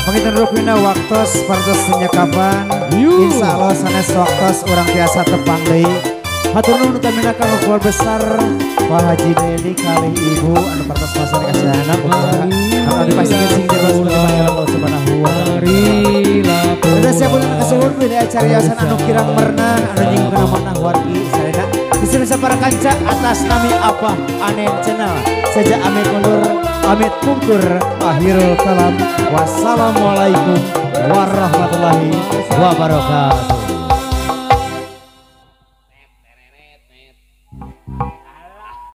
Pengitan rupina waktos partos penyekapan Insya Allah sanes waktos orang biasa tepang deui. Hatur nuhun utamina kanggo keluarga besar Pak Haji Dedi kali ibu anu partos pasar kasihana anu dipasangkeun sing jebas panjenengan Allah Subhanahu wa taala. Udah siap untuk kasuhun pilih acara yayasan anu kirang merna anu nyingkeun amanah wargi sadaya. Bisa para kanca atas nami apa Anen Channel saja amit mundur amit pungkur akhirul kalam wassalamualaikum warahmatullahi wabarakatuh.